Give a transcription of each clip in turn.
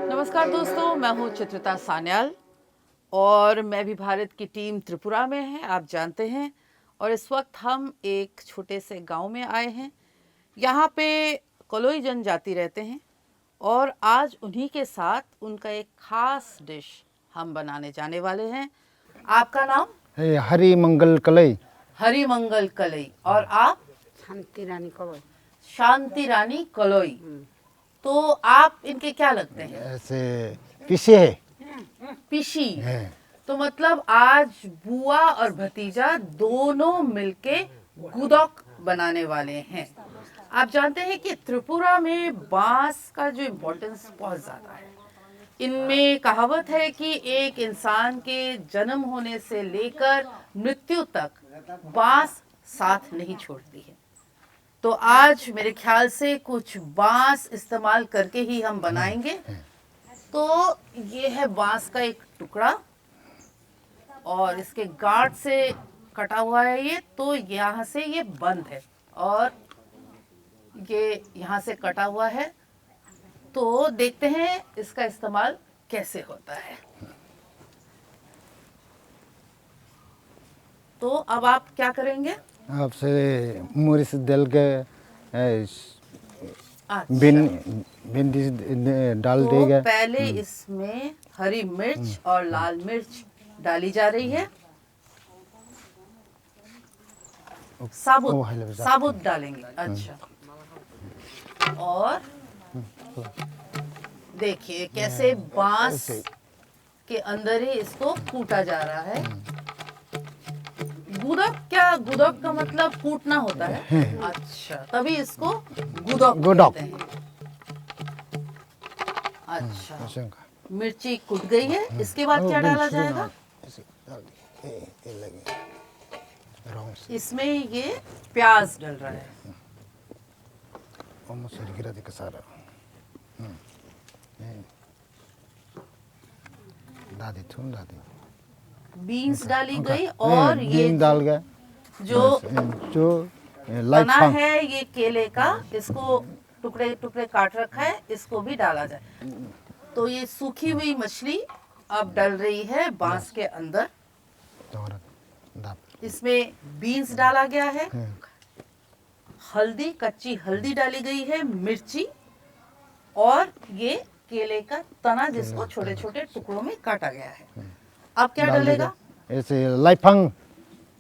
नमस्कार दोस्तों, मैं हूँ चित्रिता सान्याल और मैं भी भारत की टीम त्रिपुरा में है, आप जानते हैं। और इस वक्त हम एक छोटे से गांव में आए हैं। यहाँ पे कोलोई जनजाति रहते हैं और आज उन्हीं के साथ उनका एक खास डिश हम बनाने जाने वाले हैं। आपका नाम? हरी मंगल कलई। हरी मंगल कलई। और आप? शांति रानी कलोई। शांति रानी कलोई। तो आप इनके क्या लगते हैं? ऐसे पीछे है। पिशी है। तो मतलब आज बुआ और भतीजा दोनों मिलके गुदक बनाने वाले हैं। आप जानते हैं कि त्रिपुरा में बांस का जो इम्पोर्टेंस बहुत ज़्यादा है। इनमें कहावत है कि एक इंसान के जन्म होने से लेकर मृत्यु तक बांस साथ नहीं छोड़ती है। तो आज मेरे ख्याल से कुछ बांस इस्तेमाल करके ही हम बनाएंगे। तो ये है बांस का एक टुकड़ा और इसके गांठ से कटा हुआ है ये। तो यहाँ से ये बंद है और ये यहाँ से कटा हुआ है। तो देखते हैं इसका इस्तेमाल कैसे होता है। तो अब आप क्या करेंगे? आपसे मुरिस दल के अच्छा। भिंडी डाल तो देगा। पहले इसमें हरी मिर्च और लाल मिर्च डाली जा रही है। साबुत डालेंगे। अच्छा। और देखिए कैसे बांस के अंदर ही इसको कूटा जा रहा है। गुदक का मतलब कूटना होता है। अच्छा, तभी इसको गुदक कहते हैं। अच्छा, मिर्ची कुट गई है। इसके बाद क्या डाला जाएगा? इसमें ये प्याज डल रहा है। बीन्स डाली गई और ये डाल गया जो तना है ये केले का, इसको टुकड़े टुकड़े काट रखा है, इसको भी डाला जाए। तो ये सूखी हुई मछली अब डल रही है बांस के अंदर। इसमें बीन्स डाला गया है, हल्दी, कच्ची हल्दी डाली गई है, मिर्ची और ये केले का तना जिसको छोटे छोटे टुकड़ों में काटा गया है। अब क्या डलेगा? ऐसे लाइफंग,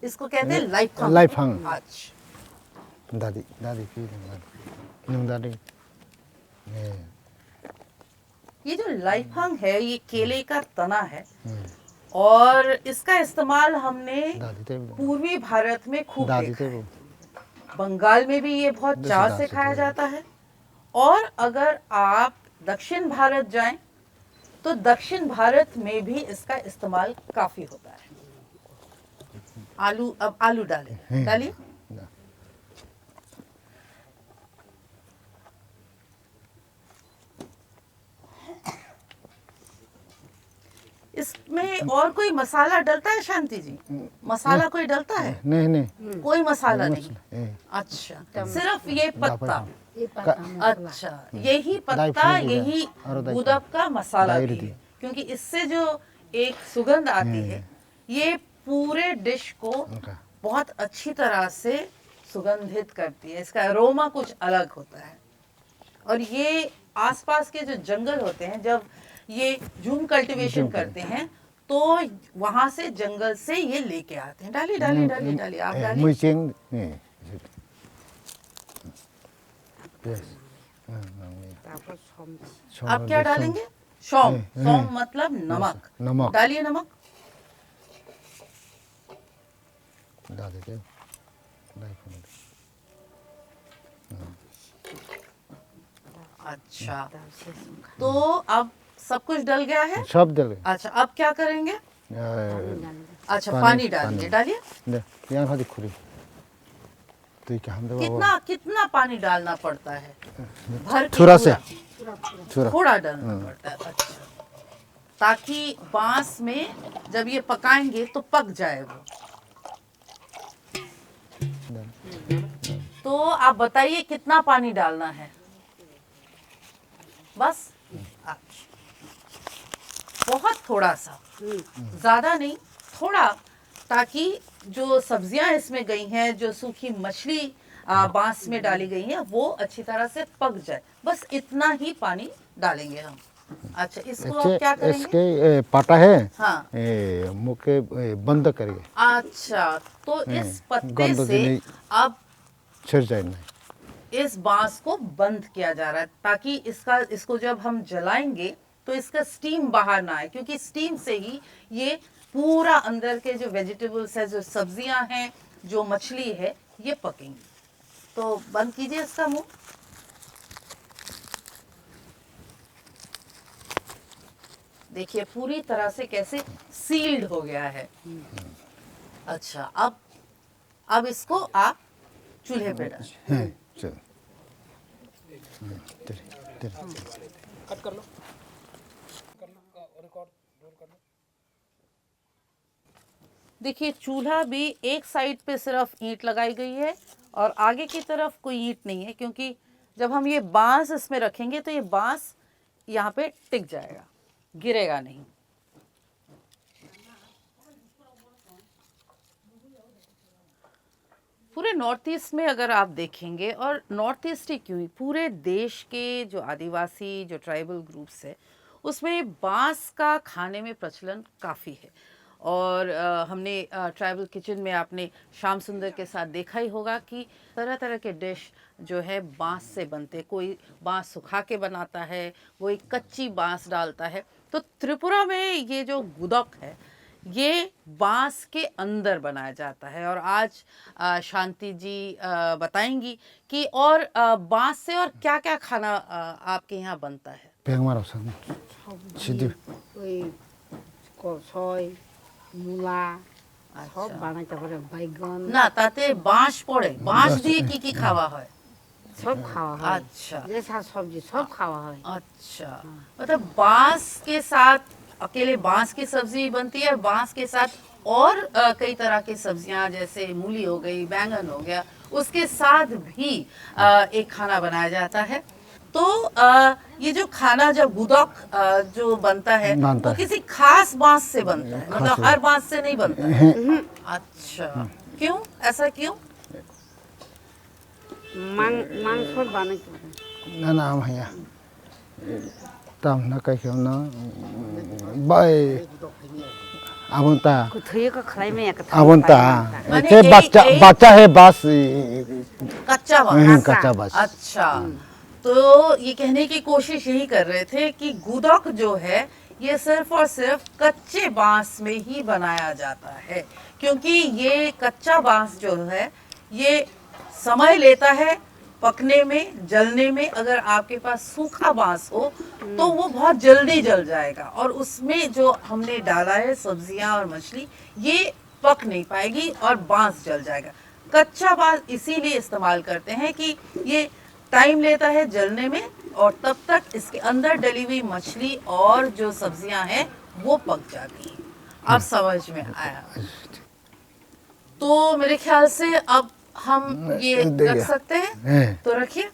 इसको कहते हैं लाइफंग। लाइफंग। अच्छा। दादी ये जो लाइफंग है ये केले का तना है और इसका इस्तेमाल हमने पूर्वी भारत में खूब देखा है। बंगाल में भी ये बहुत चाव से खाया जाता है। और अगर आप दक्षिण भारत जाएं तो दक्षिण भारत में भी इसका इस्तेमाल काफी होता है। अब आलू डालिए। इसमें और कोई मसाला डलता है शांति जी? मसाला कोई डलता है? नहीं। कोई मसाला नहीं। अच्छा, सिर्फ ये पत्ता। अच्छा, यही पत्ता, यही गुदक का मसाला भी है। क्योंकि इससे जो एक सुगंध आती है ये पूरे डिश को बहुत अच्छी तरह से सुगंधित करती है। इसका अरोमा कुछ अलग होता है। और ये आसपास के जो जंगल होते हैं, जब ये झूम कल्टीवेशन करते हैं तो वहां से जंगल से ये लेके आते हैं। डालिए आप डालिए। Yes. তারপর সমছি अब क्या डालेंगे? सौंफ। सौंफ मतलब नमक। नमक डालिए नमक। डाल देते हैं। लाइफांग अच्छा, তার শেষ মুখা तो अब सब कुछ डल गया है। सब डाल अच्छा, अब क्या करेंगे? अच्छा, पानी- पानी डालिए। पानी। डालिए। दे यहाँ भाजी खुरी तो ये क्या हम दे कितना कितना पानी डालना पड़ता है? भर के थोड़ा से पूरा? थोड़ा थोड़ा डालना पड़ता है। अच्छा, ताकि बांस में जब ये पकाएंगे तो पक जाए वो। तो आप बताइए कितना पानी डालना है? बस? अच्छा, बहुत थोड़ा सा, ज्यादा नहीं, थोड़ा, ताकि जो सब्जियां इसमें गई हैं, जो सूखी मछली बांस में डाली गई है, वो अच्छी तरह से पक जाए। बस इतना ही पानी डालेंगे हम। अच्छा, इसको आप क्या करेंगे? इसके पाटा है हाँ। मुँह के बंद करिए अच्छा, तो इस पत्ते गंध से नहीं अब छिड़ जाए नहीं इस बांस को बंद किया जा रहा है, ताकि इसको जब हम जलाएंगे तो इसका स्टीम बाहर ना आए, क्योंकि स्टीम से ही ये पूरा अंदर के जो वेजिटेबल्स है, जो सब्जियां हैं, जो मछली है, ये पकेंगी। तो बंद कीजिए इसका मुंह। देखिए पूरी तरह से कैसे सील्ड हो गया है। अच्छा, अब इसको आप चूल्हे पे डालें। हैं चल तेरे तेरे देखिए चूल्हा भी एक साइड पे सिर्फ ईंट लगाई गई है और आगे की तरफ कोई ईंट नहीं है, क्योंकि जब हम ये बांस इसमें रखेंगे तो ये बांस यहाँ पे टिक जाएगा, गिरेगा नहीं। पूरे नॉर्थ ईस्ट में अगर आप देखेंगे, और नॉर्थ ईस्ट ही क्यों, पूरे देश के जो आदिवासी जो ट्राइबल ग्रुप्स है, उसमें बांस का खाने में प्रचलन काफ़ी है। और हमने ट्राइबल किचन में आपने श्याम सुंदर के साथ देखा ही होगा कि तरह तरह के डिश जो है बांस से बनते, कोई बांस सुखा के बनाता है, कोई कच्ची बांस डालता है। तो त्रिपुरा में ये जो गुदक है, ये बांस के अंदर बनाया जाता है। और आज शांति जी बताएंगी कि और बांस से और क्या क्या खाना आपके यहाँ बनता है। 백마라 선 시디 ওই ছয় মূলা সব বানাইতে পারে বাইগন না, তাতে বাঁশ পড়ে, বাঁশ দিয়ে কি খাওয়া হয়? সব খাওয়া হয় अच्छा যে শাক সবজি সব খাওয়া হয় अच्छा, मतलब बांस के साथ अकेले बांस की सब्जी बनती है, और बांस के साथ और कई तरह की सब्जियां जैसे मूली हो गई, बैंगन हो गया, उसके साथ भी एक खाना बनाया जाता है। तो ये जो खाना जब गुदक जो बनता है बनता वो है। किसी खास बांस से बनता है, मतलब हर बांस से नहीं बनता है। अच्छा, क्यों, ऐसा क्यों? মাংস বানাইতে পারে না না ভাইয়া তাম না কাইখাও না বাই আমনতা থইকে খাইমে একটা আমনতা माने ये बच्चा एक- बच्चा है बस कच्चा बांस। कच्चा बस अच्छा, तो ये कहने की कोशिश यही कर रहे थे कि गुदक जो है ये सिर्फ और सिर्फ कच्चे बांस में ही बनाया जाता है, क्योंकि ये कच्चा बांस जो है ये समय लेता है पकने में, जलने में। अगर आपके पास सूखा बांस हो तो वो बहुत जल्दी जल जाएगा, और उसमें जो हमने डाला है सब्जियां और मछली, ये पक नहीं पाएगी और बांस जल जाएगा। कच्चा बांस इसीलिए इस्तेमाल करते हैं कि ये टाइम लेता है जलने में, और तब तक इसके अंदर डली हुई मछली और जो सब्जियां हैं वो पक जाती हैं। अब समझ में आया? तो मेरे ख्याल से अब हम ये देखिए। रख सकते हैं, हैं तो रखिए।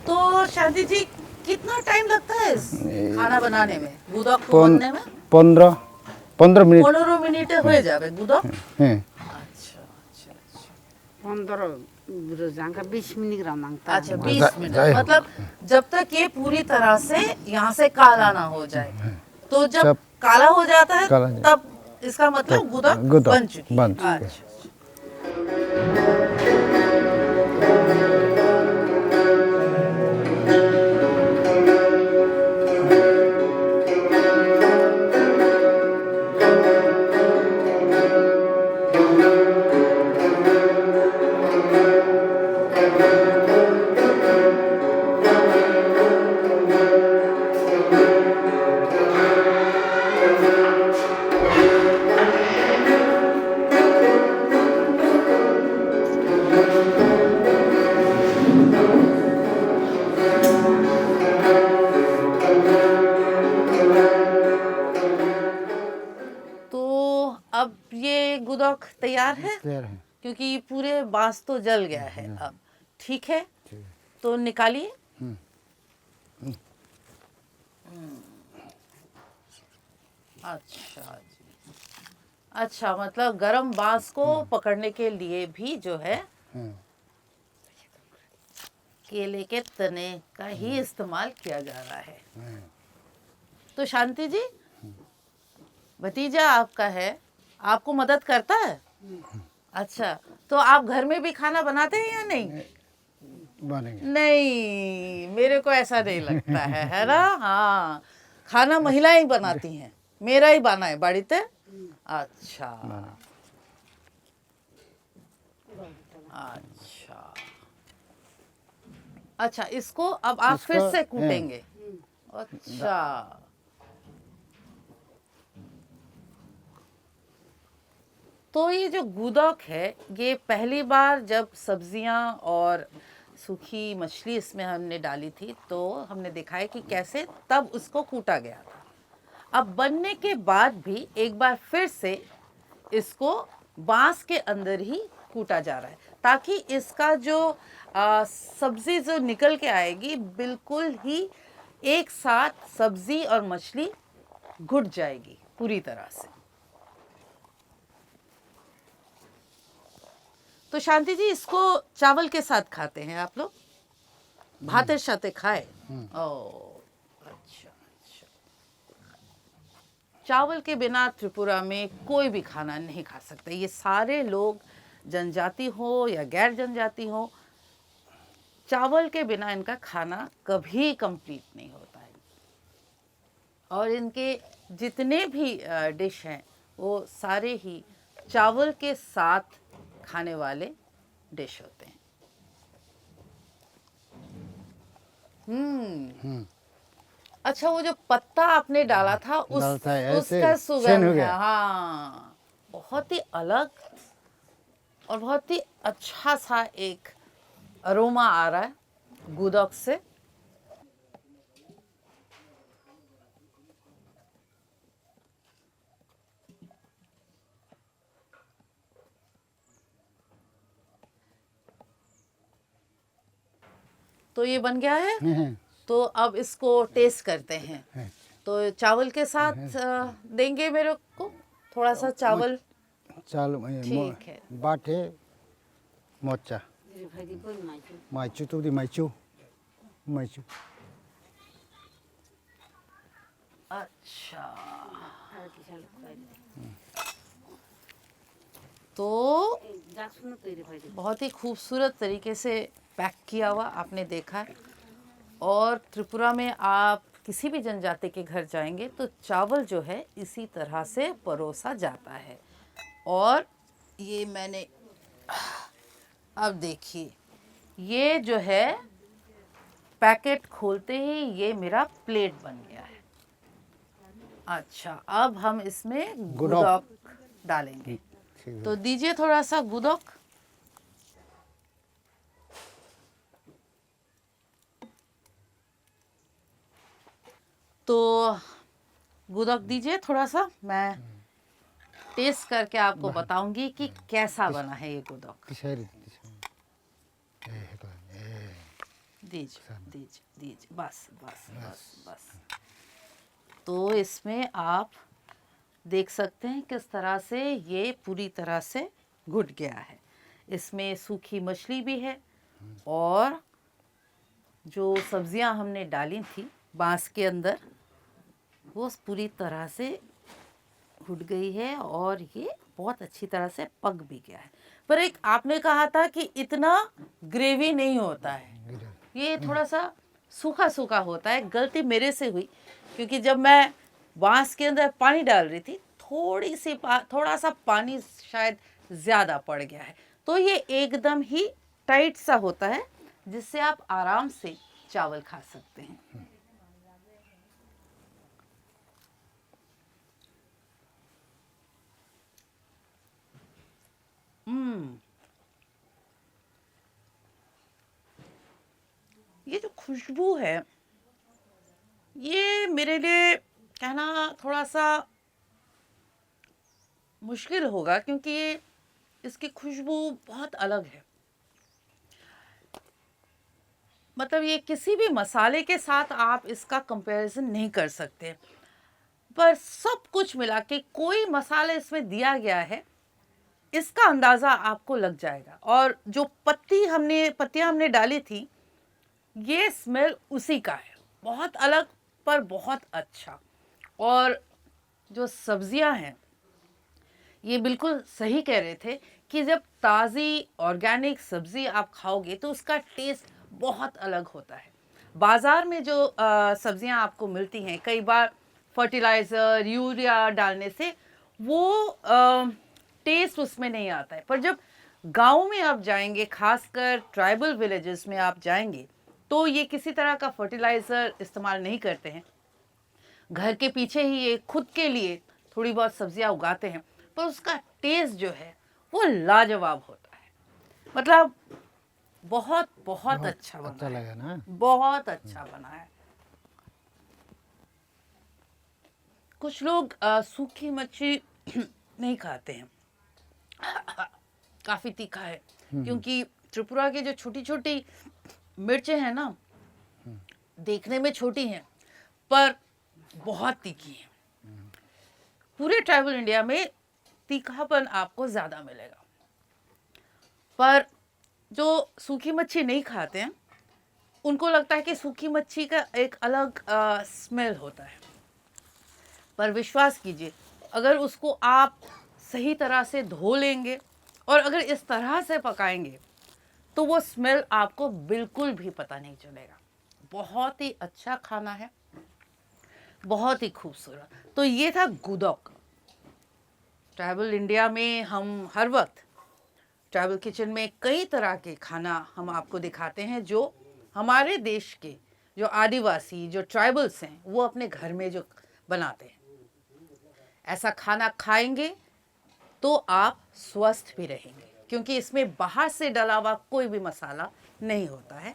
तो शादी जी कितना टाइम लगता है इस खाना बनाने में, गुदक को पन- बनने में? 15 मिनट 15 মিনিটে হয়ে যাবে গুদক। हैं আচ্ছা, 15 रोजांका 20 मिनट मांगता अच्छा, है 20 मिनट, जाए। मतलब जब तक ये पूरी तरह से यहाँ से काला ना हो जाए। तो जब जब काला हो जाता है काला हो तब इसका मतलब गुदक गुदक बन चुकी बन है। चुकी है। अच्छा। तो अब ये गुदक तैयार है, तैयार है। क्योंकि पूरे बांस तो जल गया है अब। ठीक है, तो निकालिए। अच्छा जी, अच्छा, मतलब गरम बांस को पकड़ने के लिए भी जो है केले के तने का ही इस्तेमाल किया जा रहा है। तो शांति जी, भतीजा आपका है, आपको मदद करता है? अच्छा, तो आप घर में भी खाना बनाते हैं या नहीं? बनेंगे। नहीं, मेरे को ऐसा नहीं लगता है ना? हाँ, खाना महिलाएं बनाती हैं, मेरा ही बना है बाड़ीते। अच्छा, अच्छा, अच्छा, इसको अब आप फिर इसको, से कूटेंगे। अच्छा, तो ये जो गुदक है, ये पहली बार जब सब्जियां और सूखी मछली इसमें हमने डाली थी तो हमने देखा है कि कैसे तब उसको कूटा गया था। अब बनने के बाद भी एक बार फिर से इसको बांस के अंदर ही कूटा जा रहा है, ताकि इसका जो सब्जी जो निकल के आएगी बिल्कुल ही एक साथ सब्जी और मछली घुट जाएगी पूरी तरह से। तो शांति जी, इसको चावल के साथ खाते हैं आप लोग? भातेर साथे खाए? ओ, अच्छा, अच्छा। चावल के बिना त्रिपुरा में कोई भी खाना नहीं खा सकता। ये सारे लोग, जनजाति हो या गैर जनजाति हो, चावल के बिना इनका खाना कभी कंप्लीट नहीं होता है। और इनके जितने भी डिश हैं वो सारे ही चावल के साथ खाने वाले डिश होते हैं। अच्छा, वो जो पत्ता आपने डाला था डाला था, ऐसे उसका सेंध हो सुगंध है। गया। हाँ, बहुत ही अलग और बहुत ही अच्छा सा एक अरोमा आ रहा है गुदक से। तो ये बन गया है, तो अब इसको टेस्ट करते हैं। तो चावल के साथ देंगे मेरे को थोड़ा सा चावल। चाल ठीक है। बाटे मोचा माइचू तो दी माइचू माइचू। अच्छा, तो बहुत ही खूबसूरत तरीके से पैक किया हुआ आपने देखा। और त्रिपुरा में आप किसी भी जनजाति के घर जाएंगे तो चावल जो है इसी तरह से परोसा जाता है। और ये मैंने, अब देखिए, ये जो है पैकेट खोलते ही ये मेरा प्लेट बन गया है। अच्छा, अब हम इसमें गुदक डालेंगे। तो दीजिए थोड़ा सा गुदक। तो गुदक दीजिए थोड़ा सा, मैं टेस्ट करके आपको बताऊंगी कि कैसा बना है ये गुदक। दीजिए दीजिए दीजिए, बस बस बस बस। तो इसमें आप देख सकते हैं किस तरह से ये पूरी तरह से घुट गया है। इसमें सूखी मछली भी है और जो सब्जियां हमने डाली थी बांस के अंदर वो पूरी तरह से घुट गई है और ये बहुत अच्छी तरह से पक भी गया है। पर एक आपने कहा था कि इतना ग्रेवी नहीं होता है, ये थोड़ा सा सूखा सूखा होता है। गलती मेरे से हुई क्योंकि जब मैं बांस के अंदर पानी डाल रही थी थोड़ा सा पानी शायद ज़्यादा पड़ गया है। तो ये एकदम ही टाइट सा होता है जिससे आप आराम से चावल खा सकते हैं। ये जो खुशबू है ये मेरे लिए कहना थोड़ा सा मुश्किल होगा क्योंकि ये इसकी खुशबू बहुत अलग है। मतलब ये किसी भी मसाले के साथ आप इसका कंपैरिजन नहीं कर सकते। पर सब कुछ मिला के कोई मसाला इसमें दिया गया है इसका अंदाज़ा आपको लग जाएगा। और जो पत्तियां हमने डाली थी ये स्मेल उसी का है, बहुत अलग पर बहुत अच्छा। और जो सब्जियां हैं ये बिल्कुल सही कह रहे थे कि जब ताज़ी ऑर्गेनिक सब्ज़ी आप खाओगे तो उसका टेस्ट बहुत अलग होता है। बाज़ार में जो सब्जियां आपको मिलती हैं कई बार फर्टिलाइज़र यूरिया डालने से वो टेस्ट उसमें नहीं आता है। पर जब गाँव में आप जाएंगे, खासकर ट्राइबल विलेजेस में आप जाएंगे तो ये किसी तरह का फर्टिलाइज़र इस्तेमाल नहीं करते हैं। घर के पीछे ही ये खुद के लिए थोड़ी बहुत सब्जियां उगाते हैं पर उसका टेस्ट जो है वो लाजवाब होता है। मतलब बहुत बहुत अच्छा बना है, लगा ना, बहुत अच्छा बना है। कुछ लोग सूखी मच्छी नहीं खाते हैं काफ़ी तीखा है क्योंकि त्रिपुरा की जो छोटी छोटी मिर्चें हैं ना देखने में छोटी हैं पर बहुत तीखी हैं। पूरे ट्राइबल इंडिया में तीखापन आपको ज़्यादा मिलेगा। पर जो सूखी मच्छी नहीं खाते हैं उनको लगता है कि सूखी मच्छी का एक अलग स्मेल होता है। पर विश्वास कीजिए अगर उसको आप सही तरह से धो लेंगे और अगर इस तरह से पकाएंगे तो वो स्मेल आपको बिल्कुल भी पता नहीं चलेगा। बहुत ही अच्छा खाना है, बहुत ही खूबसूरत। तो ये था गुदोक। ट्राइबल इंडिया में हम हर वक्त ट्राइबल किचन में कई तरह के खाना हम आपको दिखाते हैं जो हमारे देश के जो आदिवासी जो ट्राइबल्स हैं वो अपने घर में जो बनाते हैं। ऐसा खाना खाएंगे तो आप स्वस्थ भी रहेंगे क्योंकि इसमें बाहर से डला हुआ कोई भी मसाला नहीं होता है।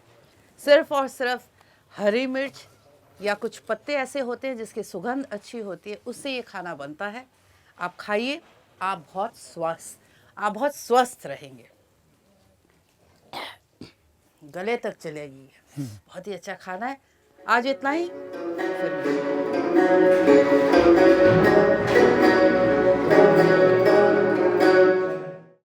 सिर्फ और सिर्फ हरी मिर्च या कुछ पत्ते ऐसे होते हैं जिसकी सुगंध अच्छी होती है, उससे ये खाना बनता है। आप खाइए, आप बहुत स्वस्थ रहेंगे, गले तक चलेगी। बहुत ही अच्छा खाना है। आज इतना ही, फिर